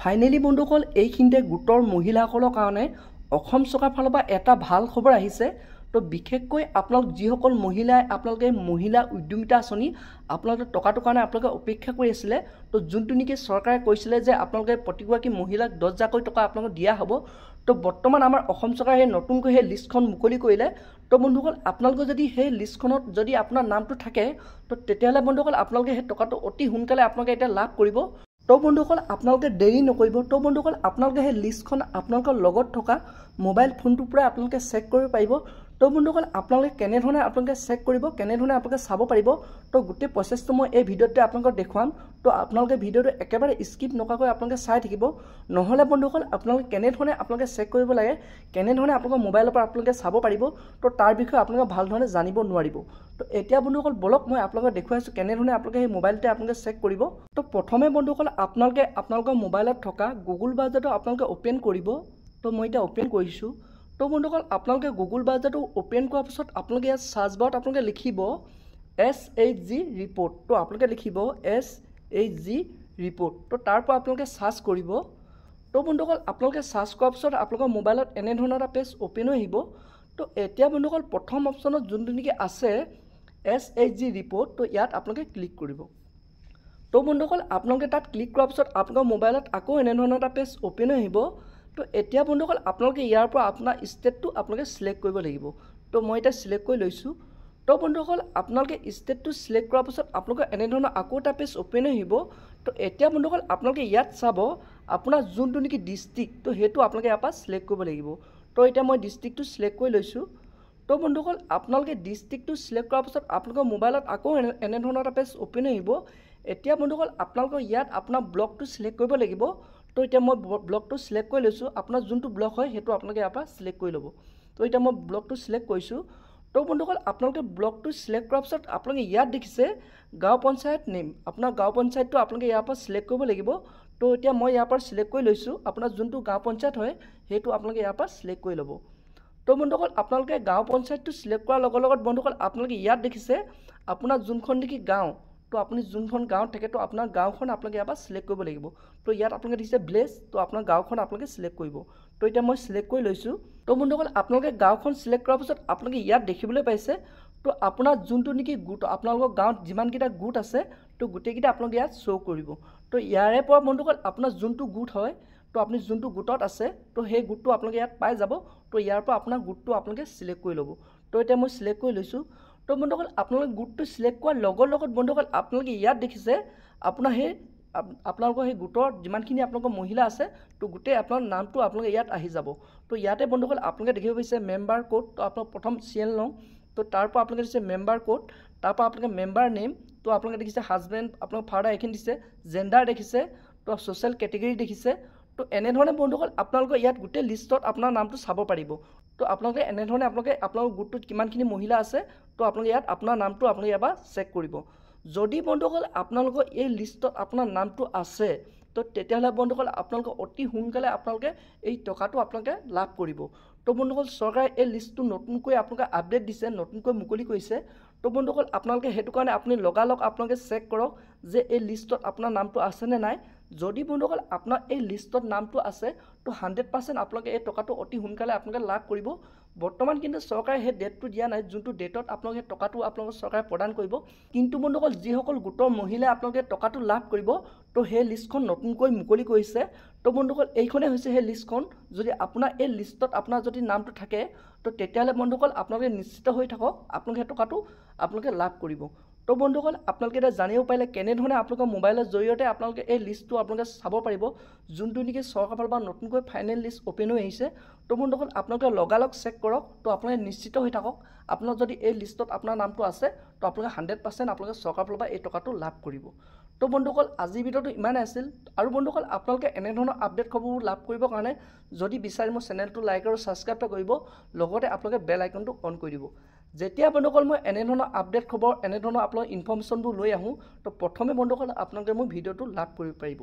Finally বন্ধুসকল এইখিনিতে গোটৰ মহিলাসকলৰ কাৰণে অসম চৰকাৰৰ ফালৰ পৰা এটা ভাল খবৰ আহিছে। তো বিশেষকৈ আপোনালোক যিসকল মহিলাই আপোনালোকে মহিলা উদ্যমিতা আঁচনি আপোনালোকে টকাটোৰ কাৰণে আপোনালোকে অপেক্ষা কৰি আছিলে। তো যোনটো নেকি চৰকাৰে কৈছিলে যে আপোনালোকে প্ৰতিগৰাকী মহিলাক 10,000 টকা আপোনালোকক দিয়া হ'ব। তো বৰ্তমান আমাৰ অসম চৰকাৰে সেই নতুনকৈ সেই লিষ্টখন মুকলি কৰিলে। তো বন্ধুসকল আপোনালোকে যদি সেই লিষ্টখনত যদি আপোনাৰ নামটো থাকে তো তেতিয়াহ'লে বন্ধুসকল আপোনালোকে সেই টকাটো অতি সোনকালে আপোনালোকে এতিয়া লাভ কৰিব। তো বন্ধুসকল আপোনালোকে দেৰি নকৰিব। তো বন্ধুসকল আপোনালোকে সেই লিষ্টখন আপোনালোকৰ লগত থকা মোবাইল ফোনটোৰ পৰাই আপোনালোকে চেক কৰিব পাৰিব। তো বন্ধুসকল আপোনালোকে কেনেধৰণে আপোনালোকে চেক কৰিব, কেনেধৰণে আপোনালোকে চাব পাৰিব, তো গোটেই প্ৰচেছটো মই এই ভিডিঅ'তে আপোনালোকক দেখুৱাম। তো আপোনালোকে ভিডিঅ'টো একেবাৰে স্কিপ নকৰাকৈ আপোনালোকে চাই থাকিব। নহ'লে বন্ধুসকল আপোনালোকে কেনেধৰণে আপোনালোকে চেক কৰিব লাগে, কেনেধৰণে আপোনালোকৰ মোবাইলৰ পৰা আপোনালোকে চাব পাৰিব, তো তাৰ বিষয়ে আপোনালোকে ভালধৰণে জানিব নোৱাৰিব। তো এতিয়া বন্ধুসকল বলক মই আপোনালোকক দেখুৱাইছোঁ কেনেধৰণে আপোনালোকে সেই মোবাইলতে আপোনালোকে চেক কৰিব। তো প্ৰথমে বন্ধুসকল আপোনালোকে আপোনালোকৰ মোবাইলত থকা গুগল ব্ৰাউজাৰটো আপোনালোকে অ'পেন কৰিব। তো মই এতিয়া অ'পেন কৰিছোঁ। তো বন্ধুসকল আপোনালোকে গুগল ব্ৰাউজাৰটো অ'পেন কৰাৰ পিছত আপোনালোকে ইয়াত চাৰ্চ বাৰত আপোনালোকে লিখিব SHG ৰিপৰ্ট। তো আপোনালোকে লিখিব SHG ৰিপৰ্ট। তো তাৰ পৰা আপোনালোকে চাৰ্চ কৰিব। তো বন্ধুসকল আপোনালোকে চাৰ্চ কৰাৰ পিছত আপোনালোকৰ মোবাইলত এনেধৰণৰ এটা পেজ অ'পেন হৈ আহিব। তো এতিয়া বন্ধুসকল প্ৰথম অপশ্যনত যোনটো নেকি আছে SHG ৰিপৰ্ট, তো ইয়াত আপোনালোকে ক্লিক কৰিব। তো বন্ধুসকল আপোনালোকে তাত ক্লিক কৰাৰ পিছত আপোনালোকৰ মোবাইলত আকৌ এনেধৰণৰ এটা পেজ অ'পেন হৈ আহিব। তো এতিয়া বন্ধুসকল আপোনালোকে ইয়াৰ পৰা আপোনাৰ ষ্টেটটো আপোনালোকে চিলেক্ট কৰিব লাগিব। তো মই এতিয়া চিলেক্ট কৰি লৈছোঁ। তো বন্ধুসকল আপোনালোকে ষ্টেটটো চিলেক্ট কৰাৰ পিছত আপোনালোকে এনেধৰণৰ আকৌ এটা পেজ অ'পেন হৈ আহিব। তো এতিয়া বন্ধুসকল আপোনালোকে ইয়াত চাব আপোনাৰ যোনটো নেকি ডিষ্ট্ৰিক্ট, তো সেইটো আপোনালোকে ইয়াৰ পৰা চিলেক্ট কৰিব লাগিব। তো এতিয়া মই ডিষ্ট্ৰিক্টটো চিলেক্ট কৰি লৈছোঁ। তো বন্ধুসকল আপোনালোকে ডিষ্ট্ৰিক্টটো চিলেক্ট কৰাৰ পিছত আপোনালোকৰ মোবাইলত আকৌ এনেধৰণৰ এটা পেজ অ'পেন হৈ আহিব। এতিয়া বন্ধুসকল আপোনালোকৰ ইয়াত আপোনাৰ ব্লকটো চিলেক্ট কৰিব লাগিব। তো এতিয়া মই ব্লকটো চিলেক্ট কৰি লৈছোঁ। আপোনাৰ যোনটো ব্লক হয় সেইটো আপোনালোকে ইয়াৰ পৰা চিলেক্ট কৰি ল'ব। তো এতিয়া মই ব্লকটো চিলেক্ট কৰিছোঁ। তো বন্ধুসকল আপোনালোকে ব্লকটো চিলেক্ট কৰাৰ পিছত আপোনালোকে ইয়াত দেখিছে গাঁও পঞ্চায়ত নেম, আপোনাৰ গাঁও পঞ্চায়তটো আপোনালোকে ইয়াৰ পৰা চিলেক্ট কৰিব লাগিব। তো এতিয়া মই ইয়াৰ পৰা চিলেক্ট কৰি লৈছোঁ। আপোনাৰ যোনটো গাঁও পঞ্চায়ত হয় সেইটো আপোনালোকে ইয়াৰ পৰা চিলেক্ট কৰি ল'ব। তো বন্ধুসকল আপোনালোকে গাঁও পঞ্চায়তটো চিলেক্ট কৰাৰ লগত বন্ধুসকল আপোনালোকে ইয়াত দেখিছে আপোনাৰ যোনখন নেকি গাঁও, তো আপুনি যোনখন গাঁৱত থাকে তো আপোনাৰ গাঁওখন আপোনালোকে ইয়াৰ পৰা চিলেক্ট কৰিব লাগিব। তো ইয়াত আপোনালোকে দেখিছে ভিলেজ, তো আপোনাৰ গাঁওখন আপোনালোকে চিলেক্ট কৰিব। তো এতিয়া মই চিলেক্ট কৰি লৈছোঁ। তো বন্ধুসকল আপোনালোকে গাঁওখন চিলেক্ট কৰাৰ পিছত আপোনালোকে ইয়াত দেখিবলৈ পাইছে তো আপোনাৰ যোনটো নেকি গোট, আপোনালোকৰ গাঁৱত যিমানকেইটা গোট আছে তো গোটেইকেইটা আপোনালোকে ইয়াত শ্ব' কৰিব। তো ইয়াৰে পৰা বন্ধুসকল আপোনাৰ যোনটো গোট হয়, তো আপুনি যোনটো গোটত আছে তো সেই গোটটো আপোনালোকে ইয়াত পাই যাব। তো ইয়াৰ পৰা আপোনাৰ গোটটো আপোনালোকে চিলেক্ট কৰি ল'ব। তো এতিয়া মই চিলেক্ট কৰি লৈছোঁ। তো বন্ধুসকল আপোনালোকে গোটটো চিলেক্ট কৰাৰ লগত বন্ধুসকল আপোনালোকে ইয়াত দেখিছে আপোনাৰ সেই আপোনালোকৰ সেই গোটৰ যিমানখিনি আপোনালোকৰ মহিলা আছে তো গোটেই আপোনাৰ নামটো আপোনালোকে ইয়াত আহি যাব। তো ইয়াতে বন্ধুসকল আপোনালোকে দেখিব পাৰিছে মেম্বাৰ কোড। তো আপোনাৰ প্ৰথম চিএল লওঁ, তো তাৰ পৰা আপোনালোকে দিছে মেম্বাৰ কোড, তাৰ পৰা আপোনালোকে মেম্বাৰ নেম, তো আপোনালোকে দেখিছে হাজবেণ্ড, আপোনালোকৰ ফাদাৰ এইখিনি দিছে, জেণ্ডাৰ দেখিছে, তো ছ'চিয়েল কেটেগৰী দেখিছে। তো এনেধৰণে বন্ধুসকল আপোনালোকৰ ইয়াত গোটেই লিষ্টত আপোনাৰ নামটো চাব পাৰিব। তো আপোনালোকে এনেধৰণে আপোনালোকৰ গোটটোত কিমানখিনি মহিলা আছে তো আপোনালোকে ইয়াত আপোনাৰ নামটো আপোনালোকে ইয়াৰ পৰা চেক কৰিব। যদি বন্ধুসকল আপোনালোকৰ এই লিষ্টত আপোনাৰ নামটো আছে তো তেতিয়াহ'লে বন্ধুসকল আপোনালোকে অতি সোনকালে আপোনালোকে এই টকাটো আপোনালোকে লাভ কৰিব। তো বন্ধুসকল চৰকাৰে এই লিষ্টটো নতুনকৈ আপোনালোকে আপডেট দিছে, নতুনকৈ মুকলি কৰিছে। তো বন্ধুসকল আপোনালোকে সেইটো কাৰণে আপুনি লগালগ আপোনালোকে চেক কৰক যে এই লিষ্টত আপোনাৰ নামটো আছেনে নাই। যদি বন্ধুসকল আপোনাৰ এই লিষ্টত নামটো আছে তো 100% আপোনালোকে এই টকাটো অতি সোনকালে আপোনালোকে লাভ কৰিব। বৰ্তমান কিন্তু চৰকাৰে সেই ডেটটো দিয়া নাই যোনটো ডেটত আপোনালোকে টকাটো আপোনালোকৰ চৰকাৰে প্ৰদান কৰিব। কিন্তু বন্ধুসকল যিসকল গোটৰ মহিলাই আপোনালোকে টকাটো লাভ কৰিব তো সেই লিষ্টখন নতুনকৈ মুকলি কৰিছে। তো বন্ধুসকল এইখনেই হৈছে সেই লিষ্টখন। যদি আপোনাৰ এই লিষ্টত আপোনাৰ যদি নামটো থাকে তো তেতিয়াহ'লে বন্ধুসকল আপোনালোকে নিশ্চিত হৈ থাকক আপোনালোকে সেই টকাটো আপোনালোকে লাভ কৰিব। তো বন্ধুসকল আপোনালোকে এতিয়া জানিব পাৰিলে কেনেধৰণে আপোনালোকৰ মোবাইলৰ জৰিয়তে আপোনালোকে এই লিষ্টটো আপোনালোকে চাব পাৰিব যোনটো নেকি চৰকাৰৰ ফালৰ পৰা নতুনকৈ ফাইনেল লিষ্ট অ'পেন হৈ আহিছে। তো বন্ধুসকল আপোনালোকে লগালগ চেক কৰক। তো আপোনালোকে নিশ্চিত হৈ থাকক আপোনাৰ যদি এই লিষ্টত আপোনাৰ নামটো আছে তো আপোনালোকে 100% আপোনালোকে চৰকাৰৰ ফালৰ পৰা এই টকাটো লাভ কৰিব। তো বন্ধুসকল আজিৰ ভিডিঅ'টো ইমানেই আছিল। আৰু বন্ধুসকল আপোনালোকে এনেধৰণৰ আপডেট খবৰবোৰ লাভ কৰিবৰ কাৰণে যদি বিচাৰে মোৰ চেনেলটো লাইক আৰু ছাবস্ক্ৰাইব কৰিব, লগতে আপোনালোকে বেল আইকনটো অন কৰি দিব। যেতিয়া বন্ধুসকল মই এনেধৰণৰ আপডেট খবৰ এনেধৰণৰ আপোনালোকৰ ইনফৰ্মেশ্যনবোৰ লৈ আহোঁ তো প্ৰথমে বন্ধুসকল আপোনালোকে মোৰ ভিডিঅ'টো লাভ কৰিব পাৰিব।